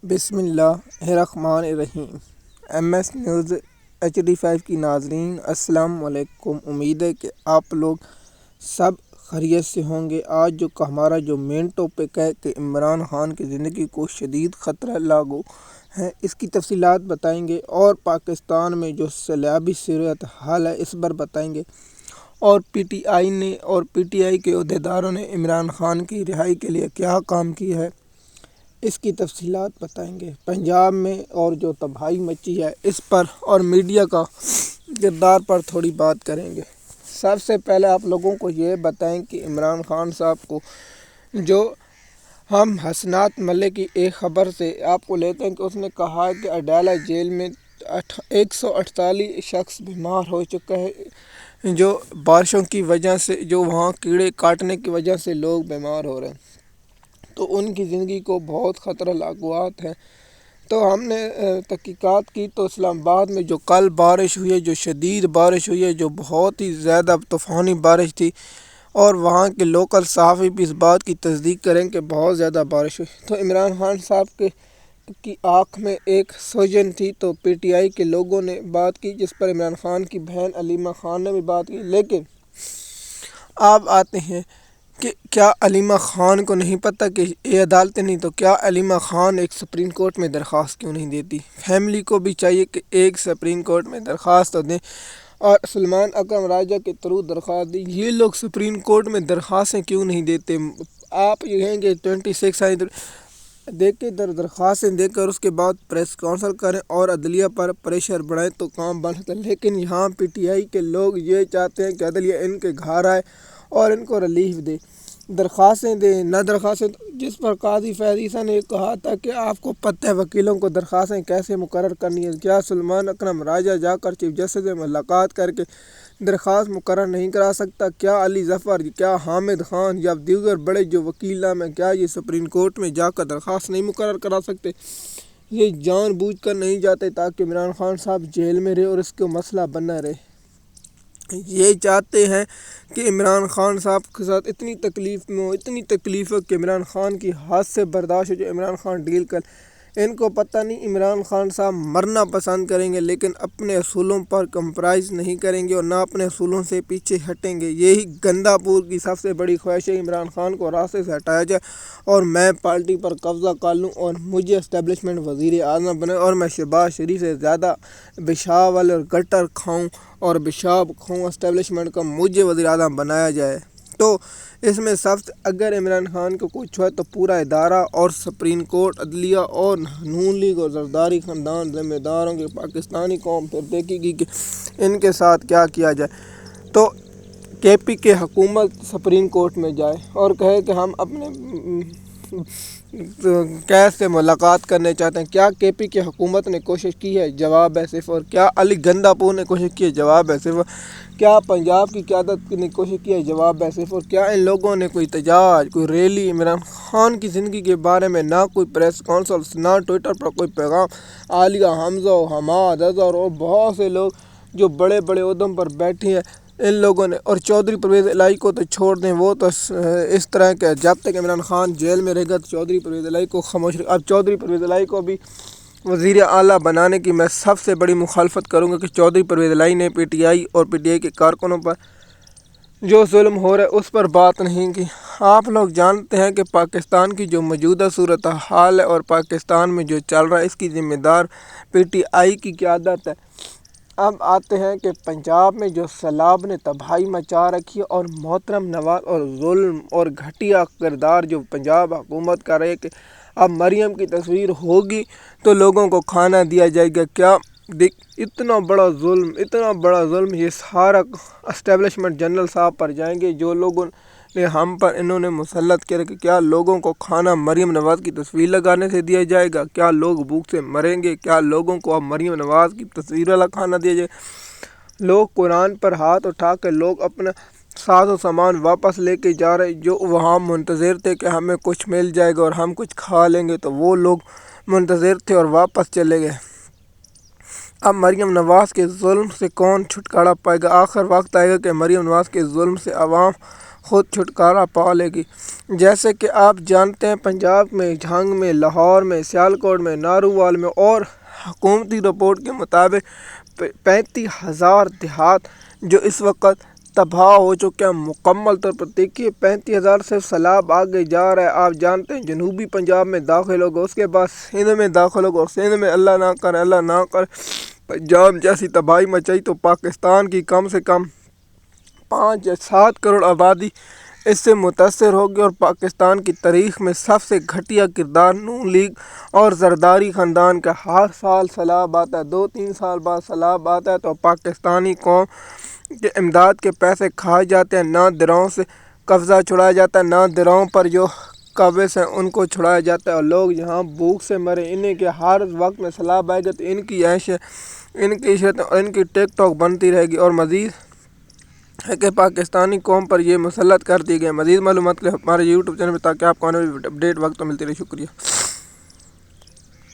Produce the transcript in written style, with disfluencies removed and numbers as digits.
بسم اللہ الرحمن الرحیم۔ ایم ایس نیوز HD5 کی ناظرین السلام علیکم۔ امید ہے کہ آپ لوگ سب خیریت سے ہوں گے۔ آج ہمارا مین ٹاپک ہے کہ عمران خان کی زندگی کو شدید خطرہ لاگو ہے، اس کی تفصیلات بتائیں گے، اور پاکستان میں جو سیلابی صورت حال ہے اس پر بتائیں گے، اور پی ٹی آئی کے عہدیداروں نے عمران خان کی رہائی کے لیے کیا کام کیا ہے، اس کی تفصیلات بتائیں گے۔ پنجاب میں اور جو تباہی مچی ہے اس پر اور میڈیا کا کردار پر تھوڑی بات کریں گے۔ سب سے پہلے آپ لوگوں کو یہ بتائیں کہ عمران خان صاحب کو جو ہم حسنات ملک کی ایک خبر سے آپ کو لیتے ہیں کہ اس نے کہا ہے کہ اڈالہ جیل میں 148 شخص بیمار ہو چکا ہے، جو بارشوں کی وجہ سے، جو وہاں کیڑے کاٹنے کی وجہ سے لوگ بیمار ہو رہے ہیں، تو ان کی زندگی کو بہت خطرہ لاگوات ہے۔ تو ہم نے تحقیقات کی تو اسلام آباد میں جو کل بارش ہوئی ہے، جو شدید بارش ہوئی ہے، جو بہت ہی زیادہ طوفانی بارش تھی، اور وہاں کے لوکل صحافی بھی اس بات کی تصدیق کریں کہ بہت زیادہ بارش ہوئی، تو عمران خان صاحب کی آنکھ میں ایک سوجن تھی، تو پی ٹی آئی کے لوگوں نے بات کی، جس پر عمران خان کی بہن علیمہ خان نے بھی بات کی۔ لیکن اب آتے ہیں کہ کیا علیمہ خان کو نہیں پتہ کہ یہ عدالتیں نہیں، تو کیا علیمہ خان ایک سپریم کورٹ میں درخواست کیوں نہیں دیتی؟ فیملی کو بھی چاہیے کہ ایک سپریم کورٹ میں درخواست دیں، اور سلمان اکرم راجہ کے تھرو درخواست دی۔ یہ لوگ سپریم کورٹ میں درخواستیں کیوں نہیں دیتے؟ آپ یہ کہیں گے 26 دیکھ کے درخواستیں دے کر اس کے بعد پریس کانفرنس کریں اور عدلیہ پر پریشر بڑھائیں تو کام بن سکتا ہے، لیکن یہاں پی ٹی آئی کے لوگ یہ چاہتے ہیں کہ عدلیہ ان کے گھر آئے اور ان کو ریلیف دے، درخواستیں دیں نہ درخواستیں، جس پر قاضی فیض عیسیٰ نے کہا تھا کہ آپ کو پتہ ہے وکیلوں کو درخواستیں کیسے مقرر کرنی ہے۔ کیا سلمان اکرم راجہ جا کر چیف جسٹس سے ملاقات کر کے درخواست مقرر نہیں کرا سکتا؟ کیا علی ظفر، کیا حامد خان یا دیگر بڑے جو وکیل نام ہیں، کیا یہ سپریم کورٹ میں جا کر درخواست نہیں مقرر کرا سکتے؟ یہ جان بوجھ کر نہیں جاتے تاکہ عمران خان صاحب جیل میں رہے اور اس کو مسئلہ بنا رہے۔ یہ چاہتے ہیں کہ عمران خان صاحب کے ساتھ اتنی تکلیف ہے کہ عمران خان کی ہاتھ سے برداشت ہو، جو عمران خان ڈیل کر، ان کو پتہ نہیں عمران خان صاحب مرنا پسند کریں گے لیکن اپنے اصولوں پر کمپرائز نہیں کریں گے اور نہ اپنے اصولوں سے پیچھے ہٹیں گے۔ یہی گندا پور کی سب سے بڑی خواہش ہے، عمران خان کو راستے سے ہٹایا جائے اور میں پارٹی پر قبضہ کر لوں اور مجھے اسٹیبلشمنٹ وزیر اعظم بنے اور میں شہباز شریف سے زیادہ پشاور اور گٹر کھاؤں اور پیشاب کھاؤں، اسٹیبلشمنٹ کا مجھے وزیر اعظم بنایا جائے۔ تو اس میں اگر عمران خان کو کچھ ہوا تو پورا ادارہ اور سپریم کورٹ، عدلیہ اور نون لیگ اور زرداری خاندان ذمہ دار ہوں گے۔ پاکستانی قوم پھر دیکھے گی کہ ان کے ساتھ کیا کیا جائے۔ تو کے پی کے حکومت سپریم کورٹ میں جائے اور کہے کہ ہم اپنے کیس سے ملاقات کرنے چاہتے ہیں۔ کیا کے پی کی حکومت نے کوشش کی ہے؟ جواب ہے صفر۔ کیا علی گندا پور نے کوشش کی ہے؟ جواب ہے صفر۔ کیا پنجاب کی قیادت نے کوشش کی ہے؟ جواب ہے صفر۔ کیا ان لوگوں نے کوئی احتجاج، کوئی ریلی عمران خان کی زندگی کے بارے میں، نہ کوئی پریس کانفرنس، نہ ٹویٹر پر کوئی پیغام؟ عالیہ حمزہ، حماد اظہر اور بہت سے لوگ جو بڑے بڑے عہدوں پر بیٹھے ہیں، ان لوگوں نے، اور چودھری پرویز الہی کو تو چھوڑ دیں، وہ تو اس طرح کہ جب تک عمران خان جیل میں رہے گا تو چودھری پرویز الہی کو خاموش رکھے۔ اب چودھری پرویز الہی کو بھی وزیر اعلیٰ بنانے کی میں سب سے بڑی مخالفت کروں گا کہ چودھری پرویز الہی نے پی ٹی آئی اور پی ٹی آئی کے کارکنوں پر جو ظلم ہو رہا ہے اس پر بات نہیں کی۔ آپ لوگ جانتے ہیں کہ پاکستان کی جو موجودہ صورتحال ہے اور پاکستان میں جو چل رہا ہے، اس کی ذمہ دار پی ٹی آئی کی قیادت ہے۔ اب آتے ہیں کہ پنجاب میں جو سیلاب نے تباہی مچا رکھی ہے، اور محترم نواز اور ظلم اور گھٹیا کردار جو پنجاب حکومت کر رہی ہے کہ اب مریم کی تصویر ہوگی تو لوگوں کو کھانا دیا جائے گا۔ کیا اتنا بڑا ظلم یہ سارا اسٹیبلشمنٹ جنرل صاحب پر جائیں گے، جو لوگوں نے ہم پر انہوں نے مسلط کیا کہ کیا لوگوں کو کھانا مریم نواز کی تصویر لگانے سے دیا جائے گا؟ کیا لوگ بھوک سے مریں گے؟ کیا لوگوں کو اب مریم نواز کی تصویر والا کھانا دیا جائے گا؟ لوگ قرآن پر ہاتھ اٹھا کے لوگ اپنا ساز و سامان واپس لے کے جا رہے، جو وہاں منتظر تھے کہ ہمیں کچھ مل جائے گا اور ہم کچھ کھا لیں گے، تو وہ لوگ منتظر تھے اور واپس چلے گئے۔ اب مریم نواز کے ظلم سے کون چھٹکارا پائے گا؟ آخر وقت آئے گا کہ مریم نواز کے ظلم سے عوام خود چھٹکارا پا لے گی۔ جیسے کہ آپ جانتے ہیں پنجاب میں جھنگ میں، لاہور میں، سیالکوٹ میں، نارووال میں اور حکومتی رپورٹ کے مطابق 35,000 دیہات جو اس وقت تباہ ہو چکے ہیں مکمل طور پر۔ دیکھیے 35,000 سے سیلاب آگے جا رہا ہے۔ آپ جانتے ہیں جنوبی پنجاب میں داخل ہوگا، اس کے بعد سندھ میں داخل ہوگا، اور سندھ میں اللہ نہ کرے پنجاب جیسی تباہی مچائی تو پاکستان کی کم سے کم 5 یا 7 کروڑ آبادی اس سے متاثر ہوگی، اور پاکستان کی تاریخ میں سب سے گھٹیا کردار نون لیگ اور زرداری خاندان کا۔ ہر سال سیلاب آتا ہے، 2-3 سال بعد سیلاب آتا ہے تو پاکستانی قوم کے امداد کے پیسے کھائے جاتے ہیں، نہ دراؤں سے قبضہ چھڑایا جاتا ہے، نہ دراؤں پر جو قابض ہیں ان کو چھڑایا جاتا ہے، اور لوگ یہاں بھوک سے مرے۔ انہیں کہ ہر وقت میں سیلاب آئے گا تو ان کی عیش ان کی عیشت اور ان کی ٹک ٹاک بنتی رہے گی، اور مزید ہے کہ پاکستانی قوم پر یہ مسلط کر دی گئی۔ مزید معلومات کے لیے ہمارے یوٹیوب چینل پہ، تاکہ آپ کو آنے والی اپڈیٹ وقت پر ملتی رہے۔ شکریہ۔